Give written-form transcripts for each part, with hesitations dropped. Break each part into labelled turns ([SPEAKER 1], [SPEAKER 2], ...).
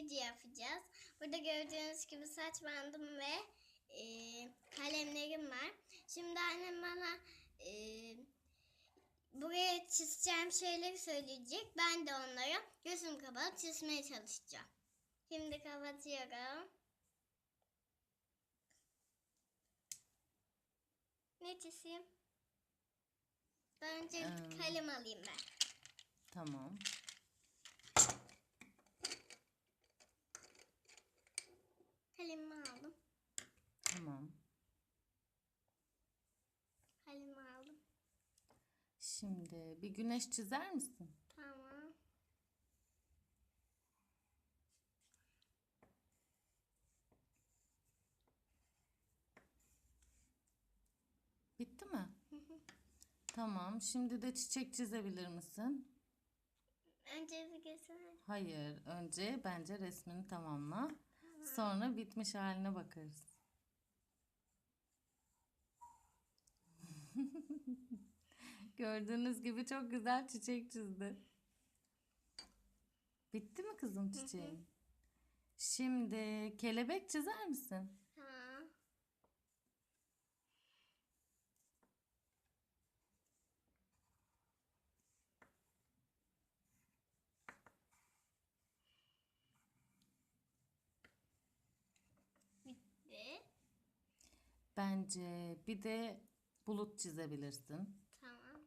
[SPEAKER 1] çekici yapacağız. Burada gördüğünüz gibi saç bandım ve kalemlerim var. Şimdi annem bana buraya çizeceğim şeyleri söyleyecek. Ben de onları gözüm kapalı çizmeye çalışacağım. Şimdi kapatıyorum. Ne çizeyim? Önce kalem alayım ben.
[SPEAKER 2] Tamam.
[SPEAKER 1] Kalemimi aldım.
[SPEAKER 2] Tamam.
[SPEAKER 1] Kalemi aldım.
[SPEAKER 2] Şimdi bir güneş çizer misin?
[SPEAKER 1] Tamam.
[SPEAKER 2] Bitti mi? Tamam. Şimdi de çiçek çizebilir misin?
[SPEAKER 1] Önce bir göster.
[SPEAKER 2] Hayır. Önce bence resmini tamamla. Sonra bitmiş haline bakarız. Gördüğünüz gibi çok güzel çiçek çizdi. Bitti mi kızım çiçeğin? Şimdi kelebek çizer misin?
[SPEAKER 1] Ha. Bitti.
[SPEAKER 2] Bence bir de bulut çizebilirsin.
[SPEAKER 1] Tamam.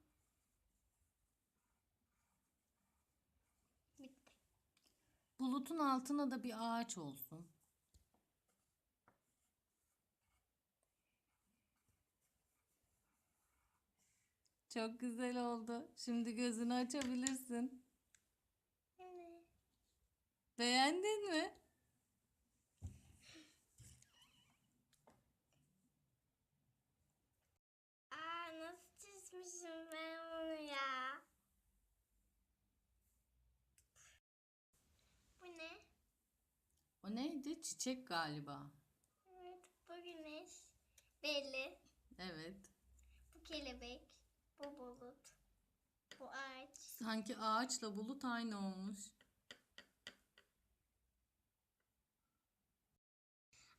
[SPEAKER 1] Bitti.
[SPEAKER 2] Bulutun altına da bir ağaç olsun. Çok güzel oldu. Şimdi gözünü açabilirsin.
[SPEAKER 1] Şimdi.
[SPEAKER 2] Beğendin mi?
[SPEAKER 1] Nasıl çizmişim ben onu ya? Bu ne?
[SPEAKER 2] O neydi? Çiçek galiba.
[SPEAKER 1] Evet, bu güneş. Belli.
[SPEAKER 2] Evet.
[SPEAKER 1] Bu kelebek. Bu bulut. Bu ağaç.
[SPEAKER 2] Sanki ağaçla bulut aynı olmuş.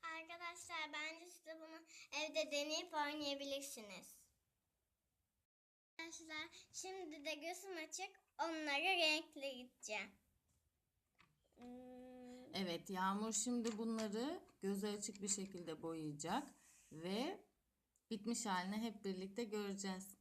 [SPEAKER 1] Arkadaşlar bence siz de bunu evde deneyip oynayabilirsiniz. Arkadaşlar şimdi de gözüm açık onları renkle gideceğim.
[SPEAKER 2] Evet, Yağmur şimdi bunları gözü açık bir şekilde boyayacak ve bitmiş halini hep birlikte göreceğiz.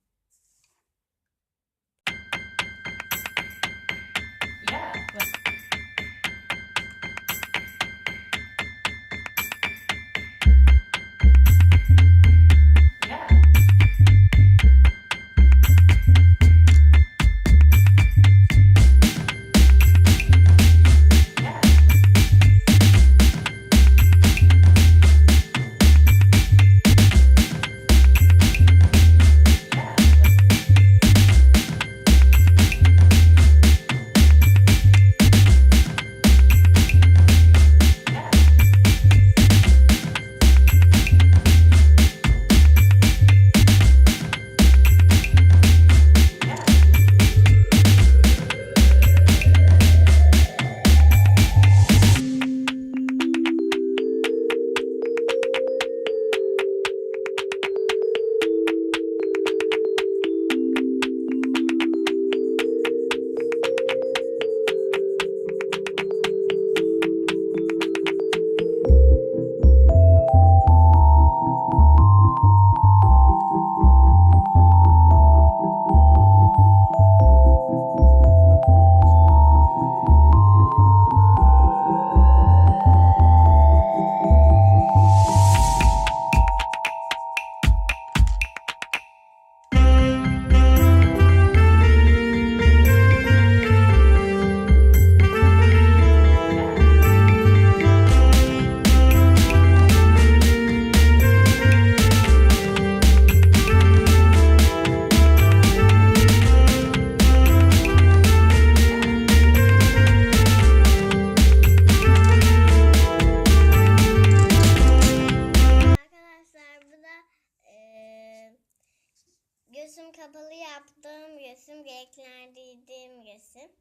[SPEAKER 1] Gözüm kapalı yaptığım resim, renklendiriğim resim.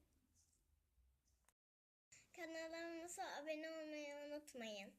[SPEAKER 1] kanalımıza abone olmayı unutmayın.